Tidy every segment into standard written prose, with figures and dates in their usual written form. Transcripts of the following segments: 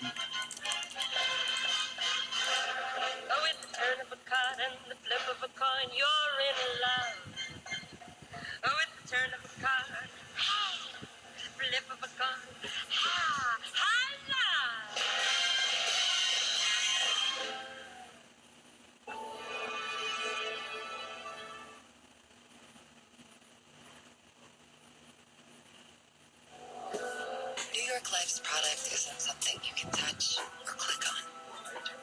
Oh, with the turn of a card and the flip of a coin, you're in love. Oh, with the turn of a card, flip of a coin, love. New York Life's product isn't something you can touch or click on.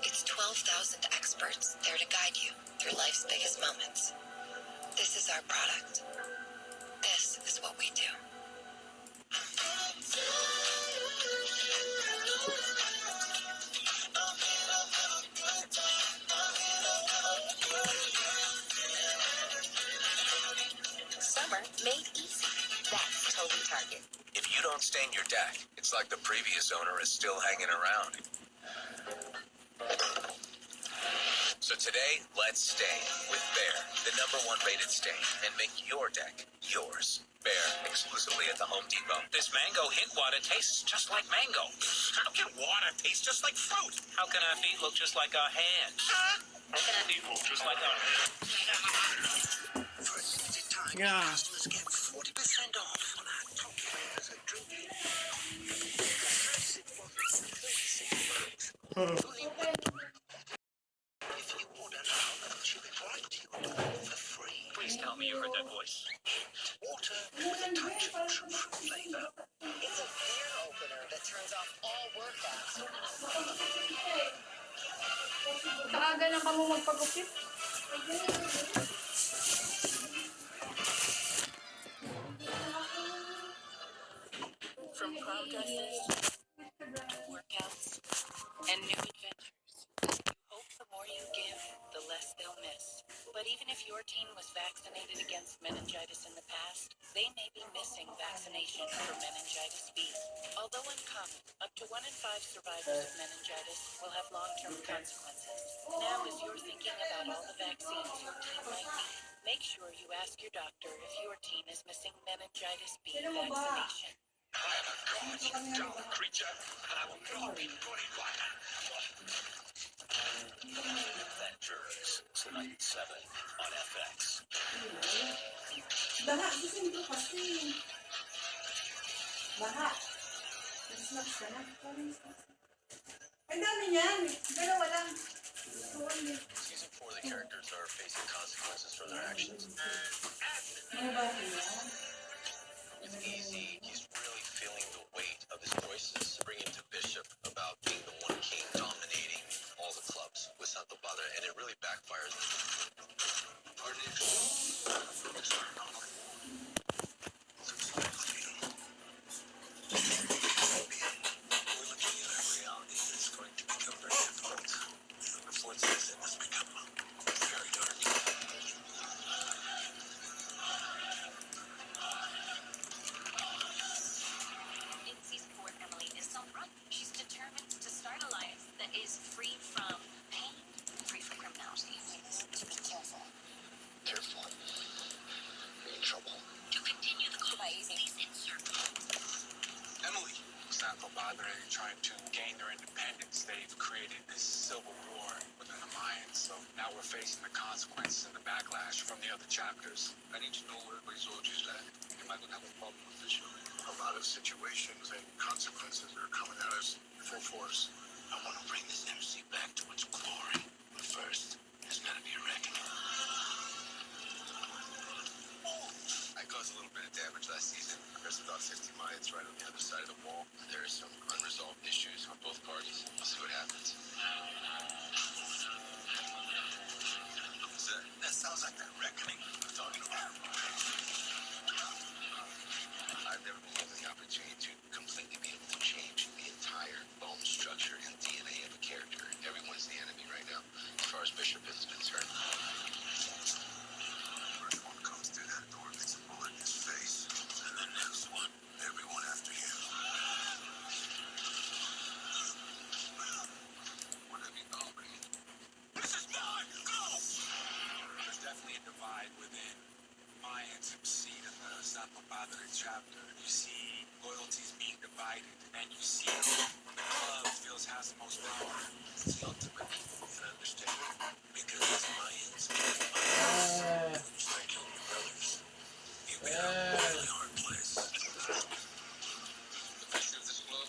It's 12,000 experts there to guide you through life's biggest moments. This is our product. This is what we do. Summer made easy. That's Toby Target. If you don't stain your deck, it's like the previous owner is still hanging around. So today, let's stain with Behr, the #1 rated stain, and make your deck yours. Behr, exclusively at the Home Depot. This mango hint water tastes just like mango. How can water taste just like fruit? How can our feet look just like our hands? How can our feet look just like our hands? For a limited time, Yeah. customers get 40% off on our top flavors of drinking. If you order now, they'll ship it right to your door for free. Please tell me you heard that voice. Water with a touch of true fruit flavor. It's a beer opener that turns off all workouts. Kaaga na ka mo magpagupit. From prom dresses to workouts and new adventures. You hope the more you give, the less they'll miss. But even if your teen was vaccinated against meningitis in the past, they may be missing vaccination for meningitis B. Although uncommon, up to 1 in 5 survivors of meningitis will have long-term consequences. Now, as you're thinking about all the vaccines your teen might need, make sure you ask your doctor if your teen is missing meningitis B vaccination. I am a god's dumb creature, and I will not be bullied by that. Adventures tonight 7 on FX. Baha, gising ko kasi. Baha. Snacks ka na. Ang dami niyan. Dalawa lang. Season 4, the characters are facing consequences for their actions. Ano ba yan? With Easy, he's really feeling the weight of his choices. Bringing to Bishop about being the one king dominating all the clubs without the bother, and it really backfires. We're looking at a reality that's going to become very difficult. The fourth season has become very dark. In season 4, Emily is on run. She's determined to start a life that is free from pain, free from criminality. So be careful. Careful. You're in trouble. To continue the cause, please insert. Emily was not Padre trying to gain their independence. They've created this civil war within the Mayans, so now we're facing the consequences and the backlash from the other chapters. I need to know where my soldiers at. Am I going to have a problem with this? A lot of situations and consequences are coming at us full force. I want to bring this MC back to its glory. But first, there's got to be a reckoning. I caused a little bit of damage last season. There's about 50 Mayans right on the other side of the wall. There are some unresolved issues on both parties. We'll see what happens. That sounds like that reckoning I'm talking about. I've never been given the opportunity to completely be able to change the entire It's the ultimate understanding because it's Mayans and Mayans. When you start killing your brothers, you get a really hard place. The future of this club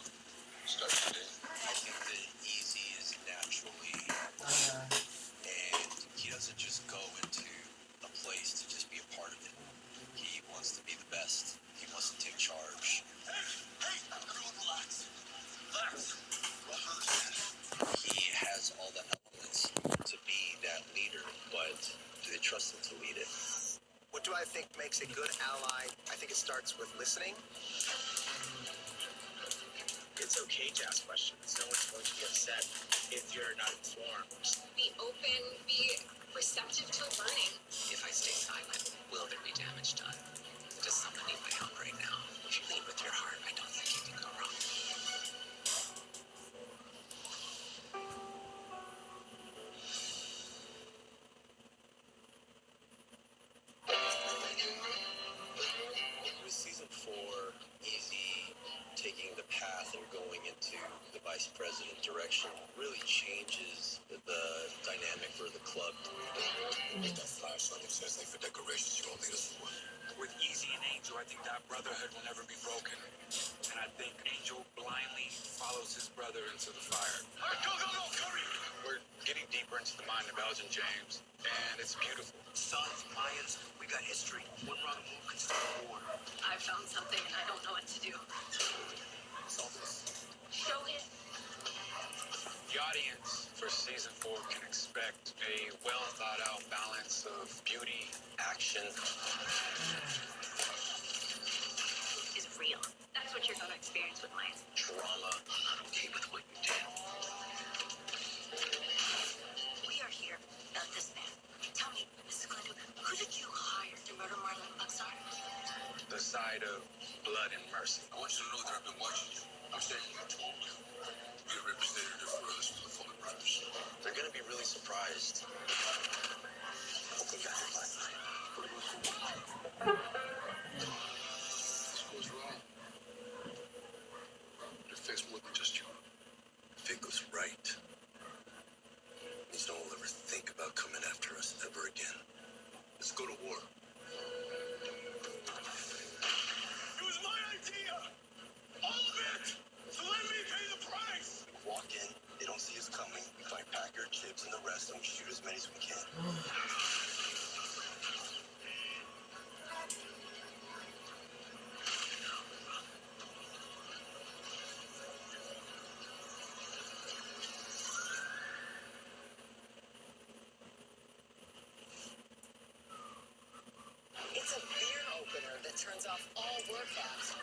starts today. I think that Easy is naturally, and he doesn't just go into a place to just be a part of it. He wants to be the best. He wants to take charge. Hey, everyone relax. Relax. He has all the elements to be that leader, but do they trust him to lead it? What do I think makes a good ally? I think it starts with listening. It's okay to ask questions. No one's going to be upset if you're not informed. Be open, be receptive to learning. If I stay silent, will there be damage done? Does someone need my help right now? If you lead with your heart, I don't think you can go wrong. With season 4, Easy taking the path and going into the vice president direction really changes the dynamic for the club. That flashlight that says they for decorations, you gonna lead us for what? With Easy and Angel, I think that brotherhood will never be broken. And I think Angel blindly follows his brother into the fire. All right, go, hurry! We're getting deeper into the mind of Elgin James, and it's beautiful. Sons, Mayans, we got history. One wrong move could start a war. I found something and I don't know what to do. Solve this. Show it. The audience for season 4 can expect a well thought out balance of beauty, Action. Is real. That's what you're going to experience with mine. Drama. I'm not okay with what you did. We are here, not this man. Tell me, Mrs. Clinton, who did you hire to murder Marlon Buxar? the side of blood and mercy. I want you to know that I've been watching you. I'm saying you told me. Be a representative for us for the Fuller brothers. They're gonna be really surprised. Hope they got it last night. This goes wrong. It affects more than just you. If it goes right, means no one will ever think about coming after us ever again. Let's go to war. It was my idea! All of it! So let me pay the price! We walk in, they don't see us coming. We find Packer, Chips, and the rest, and we shoot as many as we can. It's a beer opener that turns off all workouts.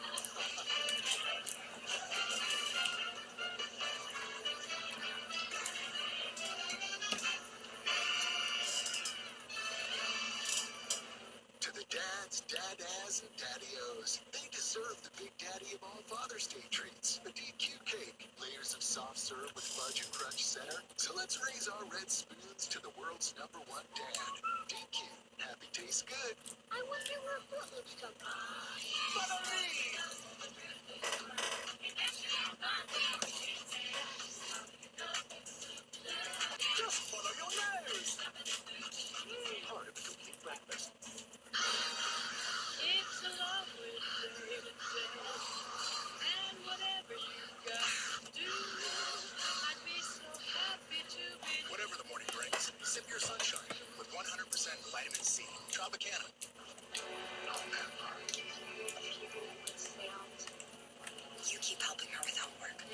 To the dads, dadads, and daddy-os, they deserve the big daddy of all Father's Day treats, the DQ cake. Layers of soft serve with fudge and crunch center. So let's raise our red spoons to the world's #1 dad. DQ, happy tastes good. I wonder where Footloose come from. Follow me! Just follow your nose! Part of a complete breakfast. It's a lovely day today, and whatever you got to do, I'd be so happy to be. Whatever the morning brings, sip your sunshine with 100% vitamin C. Tropicana. You keep helping her with homework.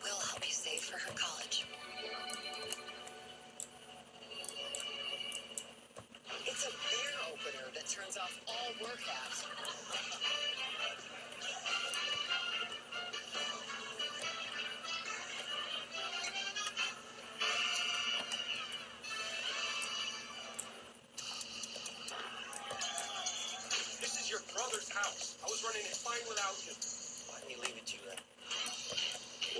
We'll help you save for her college. It's a beer opener that turns off all workouts. This is your brother's house. I was running it fine without you. Why didn't he leave it to you then?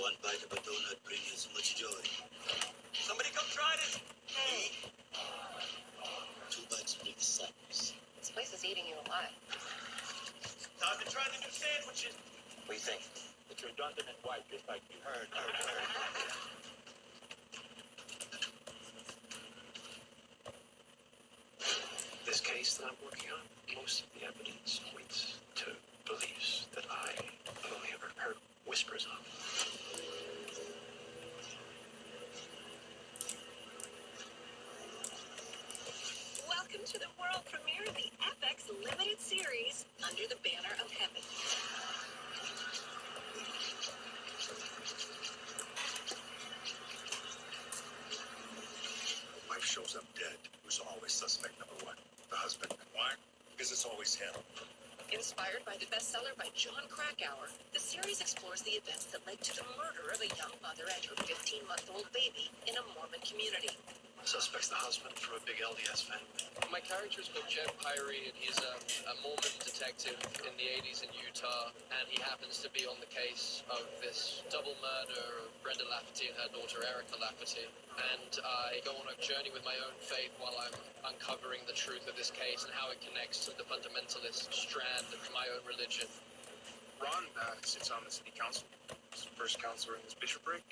One bite of a donut brings you so much joy. Somebody come try this. Me? 2 bites bring sadness. This place is eating you alive. Time to try the new sandwiches. What do you think? It's redundant and white, just like you heard. This case that I'm working on, most of the evidence points to beliefs that I have only ever heard whispers of. Welcome to the world premiere of the FX limited series, Under the Banner of Heaven. Wife shows up dead. Who's always suspect number one? The husband. Why? Because it's always him. Inspired by the bestseller by John Krakauer, the series explores the events that led to the murder of a young mother and her 15-month-old baby in a Mormon community. Suspect's the husband from a big LDS family. My character is called Jeb Pyrie, and he's a Mormon detective in the 80s in Utah, and he happens to be on the case of this double murder of Brenda Lafferty and her daughter Erica Lafferty. And I go on a journey with my own faith while I'm uncovering the truth of this case and how it connects to the fundamentalist strand of my own religion. Ron sits on the city council. He's the first counselor in this bishopric.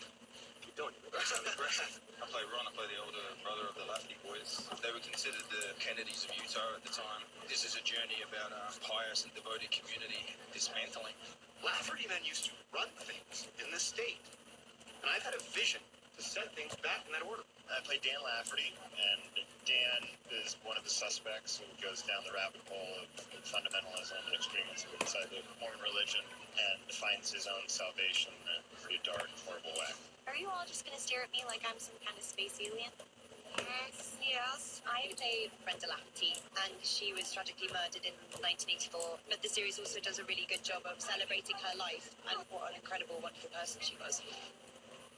Keep doing it. That sounds aggressive. I play Ron. I play the older brother of the Lafferty boys. They were considered the Kennedys of Utah at the time. This is a journey about a pious and devoted community dismantling. Lafferty men used to run things in this state. And I've had a vision to set things back in that order. I play Dan Lafferty, and Dan is one of the suspects who goes down the rabbit hole of fundamentalism and extremism inside the Mormon religion and finds his own salvation in a pretty dark, horrible way. Are you all just gonna stare at me like I'm some kind of space alien? Yes. I played Brenda Lafferty, and she was tragically murdered in 1984. But the series also does a really good job of celebrating her life and what an incredible, wonderful person she was.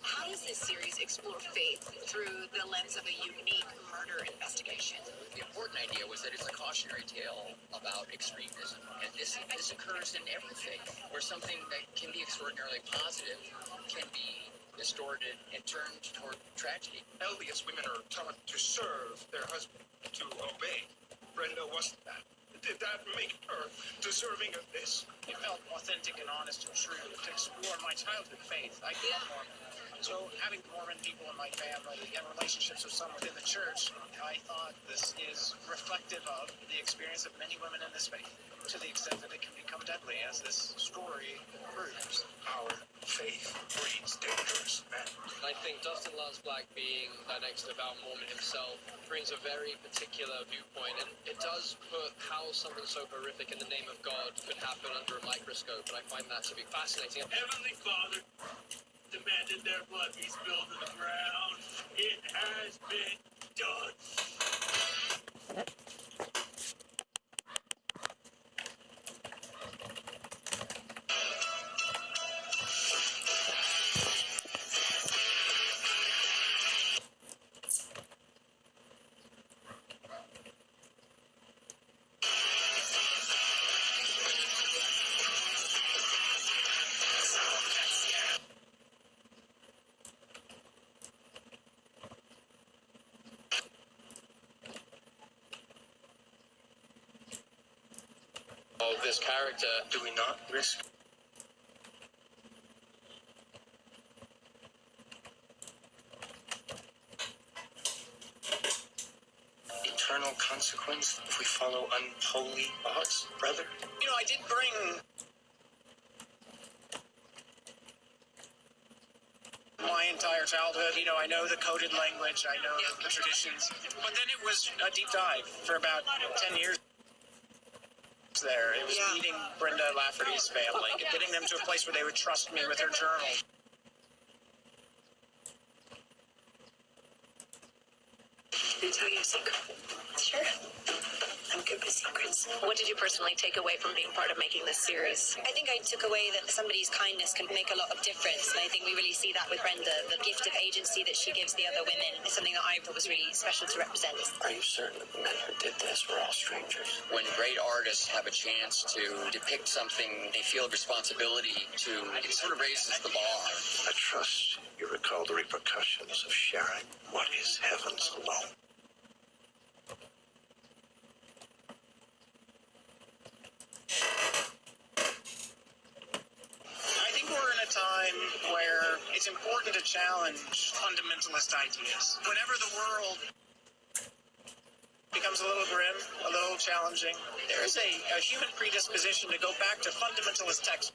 How does this series explore faith through the lens of a unique murder investigation? The important idea was that it's a cautionary tale about extremism, and this occurs in every faith, where something that can be extraordinarily positive can be distorted and turned toward tragedy. LDS women are taught to serve their husband, to obey. Brenda wasn't that. Did that make her deserving of this? It felt authentic and honest and true to explore my childhood faith. I grew up Mormon. So having Mormon people in my family and relationships with some within the church, I thought this is reflective of the experience of many women in this faith, to the extent that it can become deadly, as this story proves. Our faith breeds dangerous men. I think Dustin Lance Black, being an ex-devout Mormon himself, brings a very particular viewpoint, and it does put how something so horrific in the name of God could happen under a microscope, and I find that to be fascinating. Heavenly Father demanded their blood be spilled to the ground. It has been done. Of this character, Do we not risk eternal consequence if we follow unholy laws, brother? You know, I did bring my entire childhood. You know, I know the coded language, I know the traditions. But then it was a deep dive for about 10 years there. It was meeting Brenda Lafferty's family, getting them to a place where they would trust me with their journal. Can I tell you a secret? Sure. I'm good with secrets. What did you personally take away from being part of making this series? I think I took away that somebody's kindness can make a lot of difference, and I think we really see that with Brenda. The gift of agency that she gives the other women is something that I thought was really special to represent. Are you certain that the men who did this were all strangers? When great artists have a chance to depict something, they feel a responsibility to, it sort of raises the bar. I trust you recall the repercussions of sharing what is heaven's alone. I think we're time where it's important to challenge fundamentalist ideas. Whenever the world becomes a little grim, a little challenging, there is a human predisposition to go back to fundamentalist texts.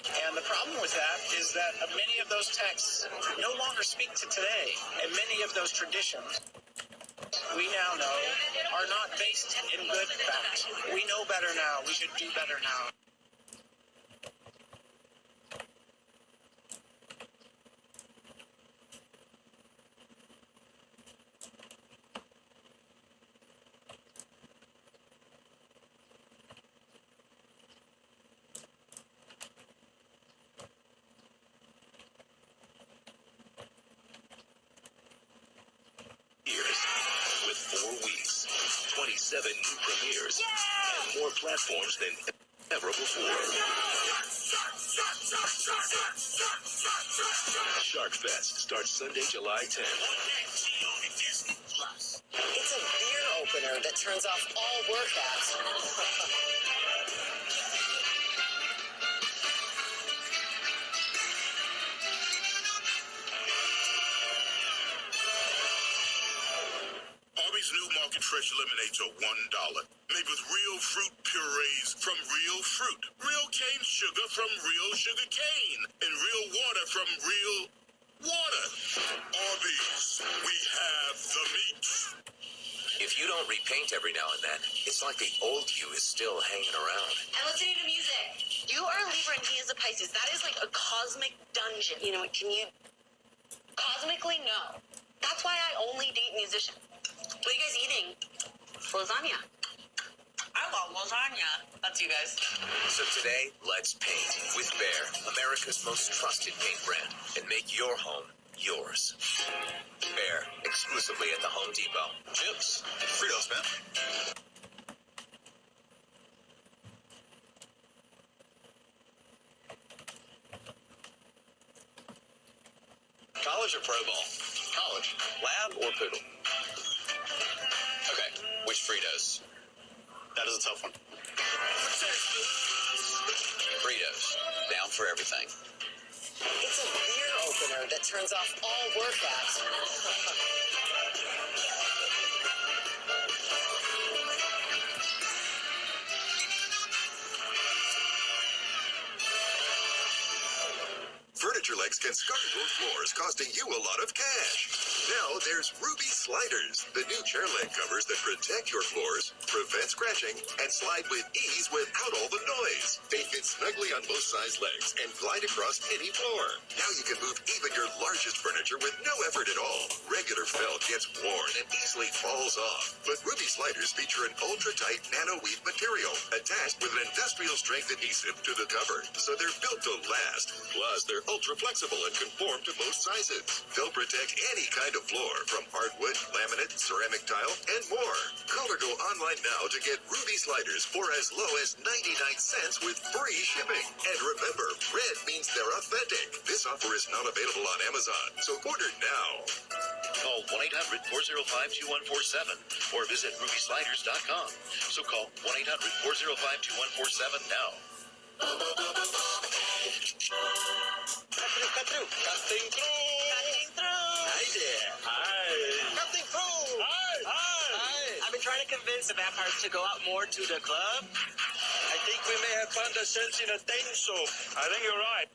And the problem with that is that many of those texts no longer speak to today, and many of those traditions we now know are not based in good facts. We know better now. We should do better now. With 4 weeks, 27 new premieres, and more platforms than ever before. Sharkfest starts Sunday, July 10th. It's a beer opener that turns off all work apps. Arby's new Market Fresh lemonades are $1. Made with real fruit purees from real fruit, real cane sugar from real sugar cane, and real water from real water. Arby's, we have the meat. If you don't repaint every now and then, it's like the old you is still hanging around. And listening to music. You are a Libra and he is a Pisces. That is like a cosmic dungeon. You know, can you... Cosmically, no. That's why I only date musicians. What are you guys eating? Lasagna. I love lasagna. That's you guys. So today, let's paint with Behr, America's most trusted paint brand, and make your home yours. Behr, exclusively at the Home Depot. Chips. Fritos, man. College or pro ball? College. Lab or poodle? Okay, which Fritos? That is a tough one. Fritos. Down for everything. It's a beer opener that turns off all work apps. Furniture legs can scar your floors, costing you a lot of cash. Now there's Ruby Sliders, the new chair leg covers that protect your floors, prevent scratching, and slide with ease without all the noise. They fit snugly on both size legs and glide across any floor. Now you can move even your largest furniture with no effort at all. Regular felt gets worn and easily falls off. But Ruby Sliders feature an ultra-tight nano-weave material attached with an industrial-strength adhesive to the cover, so they're built to last. Plus, they're ultra-flexible and conform to most sizes. They'll protect any kind of floor, from hardwood, laminate, ceramic tile, and more. Call or go online now to get Ruby Sliders for as low as 99 cents with free shipping. And remember, red means they're authentic. This offer is not available on Amazon, so order now. Call 1-800-405-2147 or visit rubysliders.com. So call 1-800-405-2147 now. Cutting through. Hi there. Hi. Cutting through. Hi. I've been trying to convince the vampires to go out more to the club. I think we may have found a sense in a thing, so I think you're right.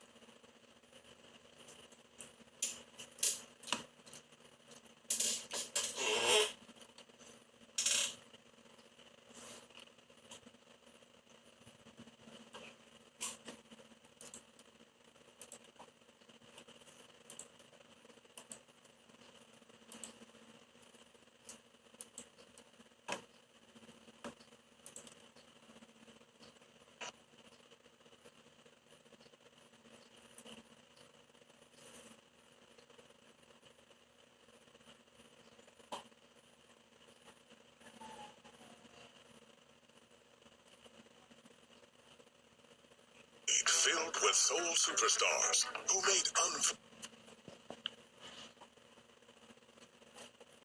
Filled with soul superstars who made